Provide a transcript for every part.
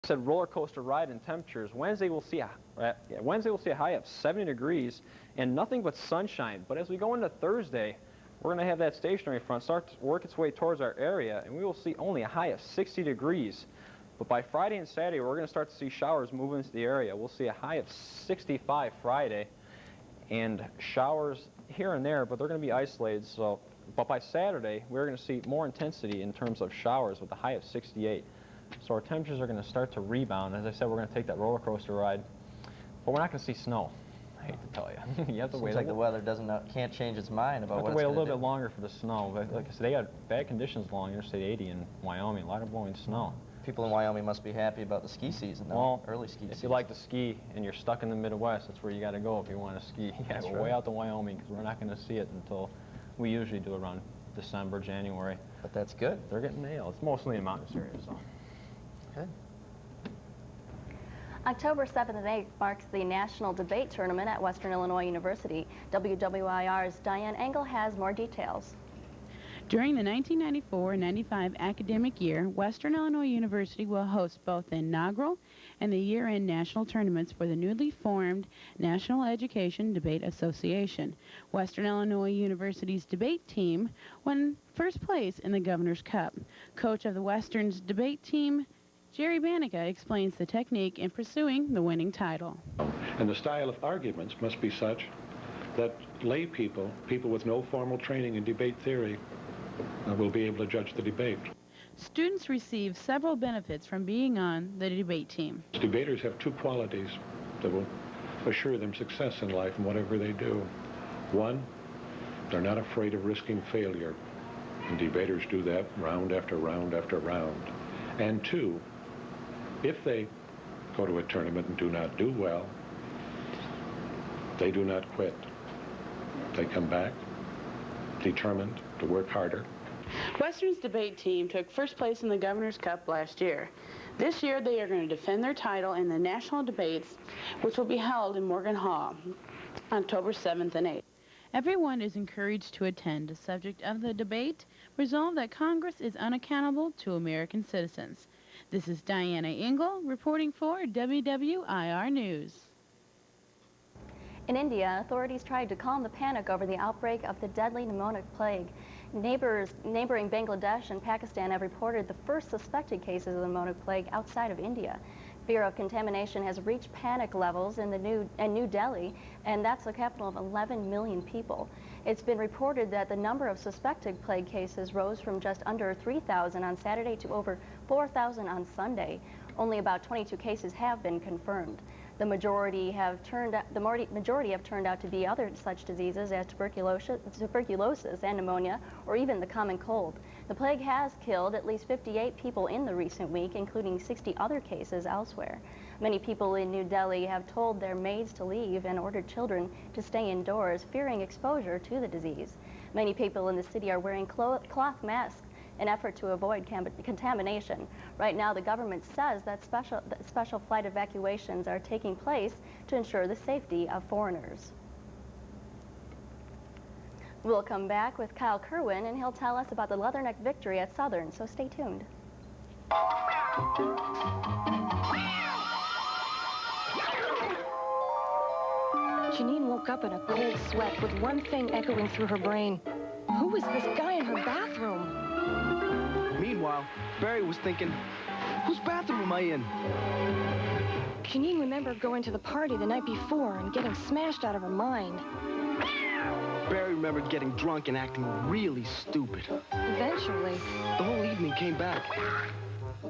Said roller coaster ride in temperatures. Wednesday we'll see a high of 70 degrees and nothing but sunshine. But as we go into Thursday, we're going to have that stationary front start to work its way towards our area, and we will see only a high of 60 degrees. But by Friday and Saturday, we're going to start to see showers move into the area. We'll see a high of 65 Friday and showers here and there, but they're going to be isolated. But by Saturday, we're going to see more intensity in terms of showers with a high of 68. So our temperatures are going to start to rebound. As I said, we're going to take that roller coaster ride, but we're not going to see snow. I hate to tell you. You have to wait. Seems like the weather can't change its mind about what it's going to do. Have to wait a little bit longer for the snow. But like I said, they got bad conditions along Interstate 80 in Wyoming. A lot of blowing snow. People in Wyoming must be happy about the ski season, though. Well, early ski season. If you like to ski and you're stuck in the Midwest, that's where you got to go if you want to ski. You got to go way out to Wyoming because we're not going to see it until we usually do around December, January. But that's good. They're getting nailed. It's mostly in mountainous areas, so. Good. October 7th and 8th marks the National Debate Tournament at Western Illinois University. WWIR's Diane Engel has more details. During the 1994-95 academic year, Western Illinois University will host both the inaugural and the year-end national tournaments for the newly formed National Education Debate Association. Western Illinois University's debate team won first place in the Governor's Cup. Coach of the Western's debate team, Jerry Banica, explains the technique in pursuing the winning title. And the style of arguments must be such that lay people with no formal training in debate theory, will be able to judge the debate. Students receive several benefits from being on the debate team. Debaters have two qualities that will assure them success in life in whatever they do. One, they're not afraid of risking failure, and debaters do that round after round after round. And two, if they go to a tournament and do not do well, they do not quit. They come back determined to work harder. Western's debate team took first place in the Governor's Cup last year. This year they are going to defend their title in the national debates, which will be held in Morgan Hall, October 7th and 8th. Everyone is encouraged to attend. The subject of the debate, resolve that Congress is unaccountable to American citizens. This is Diana Engel reporting for WWIR News. In India, authorities tried to calm the panic over the outbreak of the deadly pneumonic plague. Neighboring Bangladesh and Pakistan have reported the first suspected cases of the pneumonic plague outside of India. Fear of contamination has reached panic levels in New Delhi, and that's the capital of 11 million people. It's been reported that the number of suspected plague cases rose from just under 3,000 on Saturday to over 4,000 on Sunday. Only about 22 cases have been confirmed. The majority have turned out to be other such diseases as tuberculosis and pneumonia, or even the common cold. The plague has killed at least 58 people in the recent week, including 60 other cases elsewhere. Many people in New Delhi have told their maids to leave and ordered children to stay indoors, fearing exposure to the disease. Many people in the city are wearing cloth masks in effort to avoid contamination. Right now, the government says that special flight evacuations are taking place to ensure the safety of foreigners. We'll come back with Kyle Kerwin, and he'll tell us about the Leatherneck victory at Southern, so stay tuned. Janine woke up in a cold sweat with one thing echoing through her brain. Who was this guy in her bathroom? Meanwhile, Barry was thinking, whose bathroom am I in? Janine remembered going to the party the night before and getting smashed out of her mind. Barry remembered getting drunk and acting really stupid. Eventually. The whole evening came back.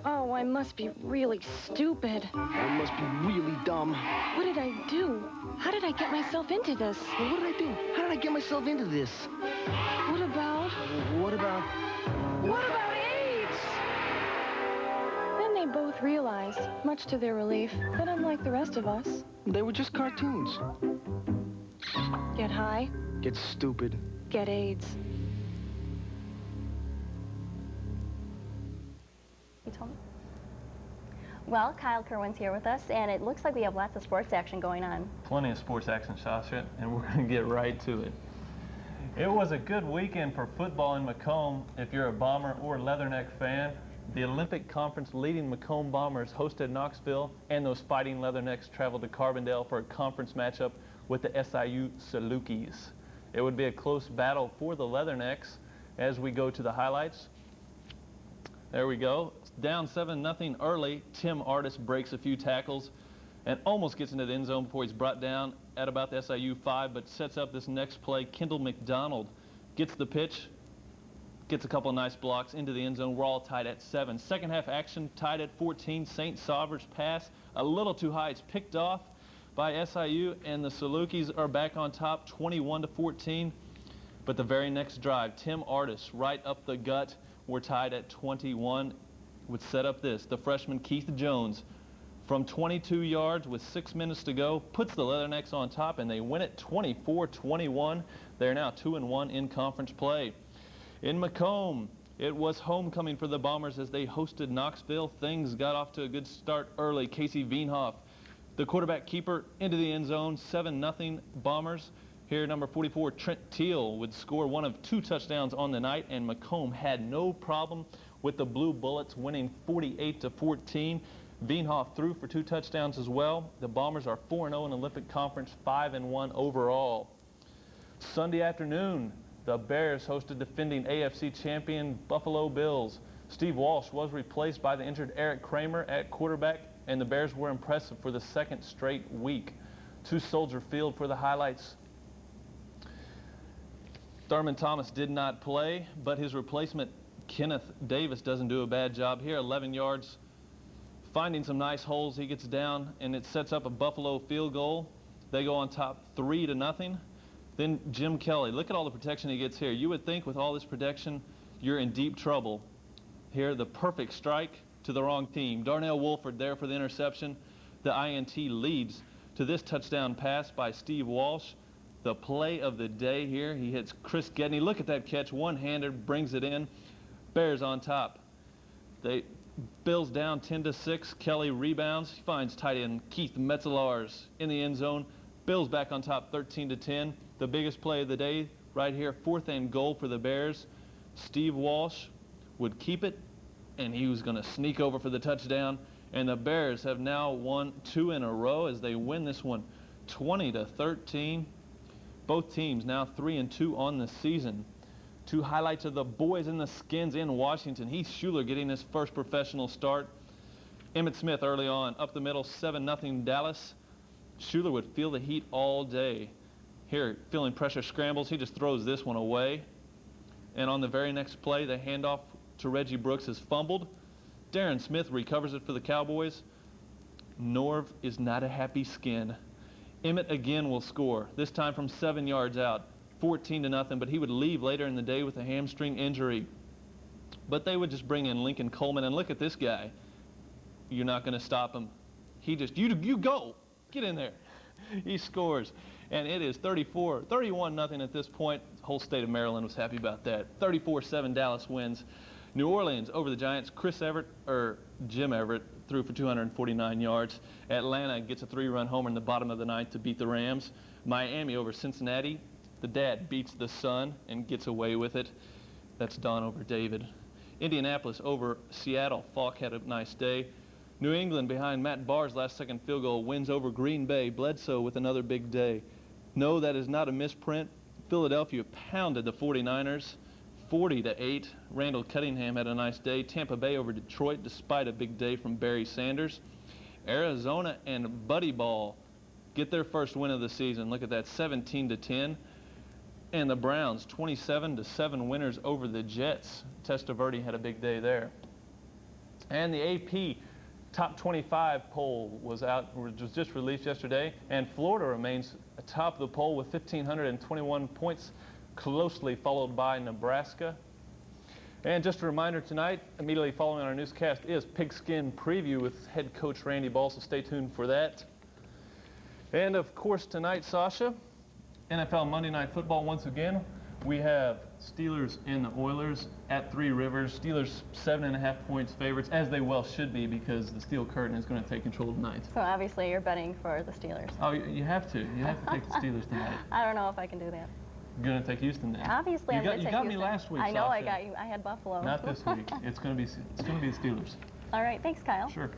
Oh, I must be really stupid. I must be really dumb. What did I do? How did I get myself into this? Well, what did I do? How did I get myself into this? What about... What about... What about AIDS? Then they both realized, much to their relief, that unlike the rest of us... They were just cartoons. Get high. Get stupid. Get AIDS. You told me? Well, Kyle Kerwin's here with us, and it looks like we have lots of sports action going on. Plenty of sports action, Sasha, and we're going to get right to it. It was a good weekend for football in Macomb. If you're a Bomber or Leatherneck fan, The Olympic Conference leading Macomb Bombers hosted Knoxville, and those Fighting Leathernecks traveled to Carbondale for a conference matchup with the SIU Salukis. It would be a close battle for the Leathernecks as we go to the highlights. There we go. Down 7-0 early. Tim Artis breaks a few tackles and almost gets into the end zone before he's brought down at about the SIU 5, but sets up this next play. Kendall McDonald gets the pitch, gets a couple of nice blocks into the end zone. We're all tied at 7. Second half action tied at 14. St. Sauver's pass a little too high. It's picked off by SIU, and the Salukis are back on top 21-14. But the very next drive, Tim Artis right up the gut. We're tied at 21. Would set up this. The freshman Keith Jones from 22 yards with 6 minutes to go puts the Leathernecks on top, and they win it 24-21. They're now 2-1 in conference play. In Macomb, it was homecoming for the Bombers as they hosted Knoxville. Things got off to a good start early. Casey Wienhoff, the quarterback keeper, into the end zone. 7-0 Bombers. Here, number 44, Trent Teal, would score one of 2 touchdowns on the night, and Macomb had no problem with the Blue Bullets winning 48-14. Wienhoff threw for 2 touchdowns as well. The Bombers are 4-0 in Olympic Conference, 5-1 overall. Sunday afternoon, the Bears hosted defending AFC champion Buffalo Bills. Steve Walsh was replaced by the injured Eric Kramer at quarterback, and the Bears were impressive for the 2nd straight week. To Soldier Field for the highlights. Thurman Thomas did not play, but his replacement, Kenneth Davis, doesn't do a bad job here. 11 yards, finding some nice holes. He gets down, and it sets up a Buffalo field goal. They go on top 3-0. Then Jim Kelly, look at all the protection he gets here. You would think with all this protection, you're in deep trouble. Here, the perfect strike to the wrong team. Darnell Wolford there for the interception. The INT leads to this touchdown pass by Steve Walsh. The play of the day here. He hits Chris Gedney. Look at that catch. One-handed, brings it in. Bears on top. Bills down 10-6. Kelly rebounds. He finds tight end Keith Metzelaars in the end zone. Bills back on top 13-10. The biggest play of the day right here, 4th and goal for the Bears. Steve Walsh would keep it, and he was going to sneak over for the touchdown. And the Bears have now won 2 in a row as they win this one 20-13. Both teams now 3-2 on the season. 2 highlights of the boys in the skins in Washington. Heath Schuler getting his first professional start. Emmitt Smith early on, up the middle, 7-0 Dallas. Schuler would feel the heat all day. Here, feeling pressure scrambles, he just throws this one away. And on the very next play, the handoff to Reggie Brooks is fumbled. Darren Smith recovers it for the Cowboys. Norv is not a happy skin. Emmitt again will score, this time from 7 yards out, 14-0, but he would leave later in the day with a hamstring injury. But they would just bring in Lincoln Coleman, and look at this guy. You're not going to stop him. He just, you go, get in there. He scores, and it is 31-0 at this point. The whole state of Maryland was happy about that. 34-7 Dallas wins. New Orleans over the Giants. Jim Everett threw for 249 yards. Atlanta gets a 3-run homer in the bottom of the 9th to beat the Rams. Miami over Cincinnati. The dad beats the son and gets away with it. That's Don over David. Indianapolis over Seattle. Falk had a nice day. New England behind Matt Barr's last-second field goal wins over Green Bay. Bledsoe with another big day. No, that is not a misprint. Philadelphia pounded the 49ers. 40-8. Randall Cunningham had a nice day. Tampa Bay over Detroit despite a big day from Barry Sanders. Arizona and Buddy Ball get their first win of the season. Look at that, 17-10. And the Browns, 27-7 winners over the Jets. Testaverde had a big day there. And the AP Top 25 poll was just released yesterday, and Florida remains atop the poll with 1,521 points, closely followed by Nebraska. And just a reminder tonight, immediately following our newscast, is Pigskin Preview with head coach Randy Ball, so stay tuned for that. And of course tonight, Sasha, NFL Monday Night Football once again. We have Steelers and the Oilers at 3 Rivers. Steelers 7.5 points favorites, as they well should be, because the Steel Curtain is going to take control tonight. So obviously you're betting for the Steelers. Oh, you have to. You have to take the Steelers tonight. I don't know if I can do that. You're gonna take Houston then. Obviously, I'm going to take got me Houston. last week. I know I Sasha. got you. I had Buffalo. Not this week. It's gonna be the Steelers. All right, thanks, Kyle. Sure.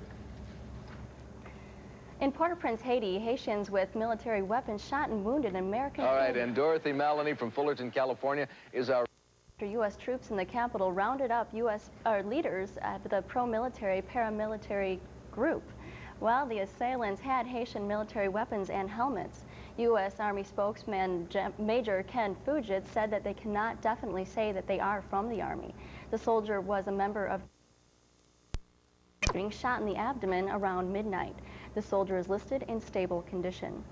In Port-au-Prince, Haiti, Haitians with military weapons shot and wounded an American. All right, and Dorothy Maloney from Fullerton, California, is our. After U.S. troops in the capital rounded up U.S. leaders at the pro-military paramilitary group. Well, the assailants had Haitian military weapons and helmets. U.S. Army spokesman Major Ken Fugit said that they cannot definitely say that they are from the Army. The soldier was a member of being shot in the abdomen around midnight. The soldier is listed in stable condition.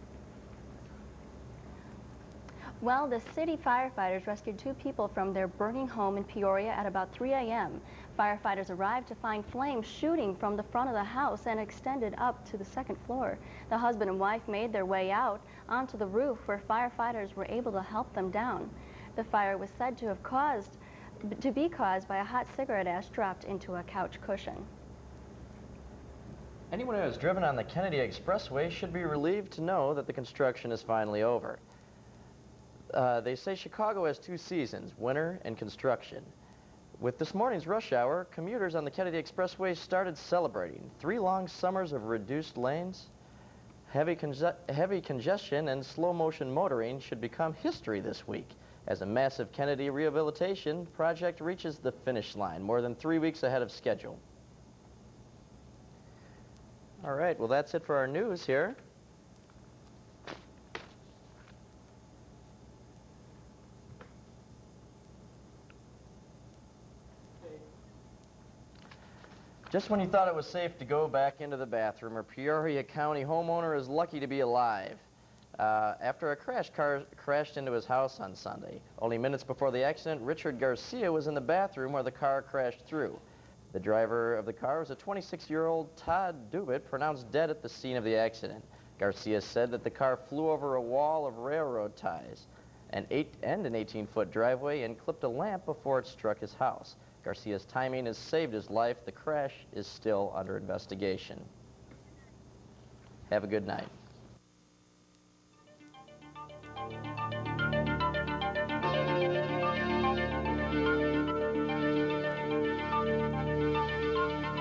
Well, the city firefighters rescued 2 people from their burning home in Peoria at about 3 a.m. Firefighters arrived to find flames shooting from the front of the house and extended up to the 2nd floor. The husband and wife made their way out onto the roof where firefighters were able to help them down. The fire was said to be caused by a hot cigarette ash dropped into a couch cushion. Anyone who has driven on the Kennedy Expressway should be relieved to know that the construction is finally over. They say Chicago has 2 seasons, winter and construction. With this morning's rush hour, commuters on the Kennedy Expressway started celebrating 3 long summers of reduced lanes. Heavy congestion and slow-motion motoring should become history this week as a massive Kennedy rehabilitation project reaches the finish line more than 3 weeks ahead of schedule. All right, well, that's it for our news here. Just when you thought it was safe to go back into the bathroom, a Peoria County homeowner is lucky to be alive. After a car crashed into his house on Sunday. Only minutes before the accident, Richard Garcia was in the bathroom where the car crashed through. The driver of the car was a 26-year-old Todd Dubit, pronounced dead at the scene of the accident. Garcia said that the car flew over a wall of railroad ties and an 18-foot driveway and clipped a lamp before it struck his house. Garcia's timing has saved his life. The crash is still under investigation. Have a good night.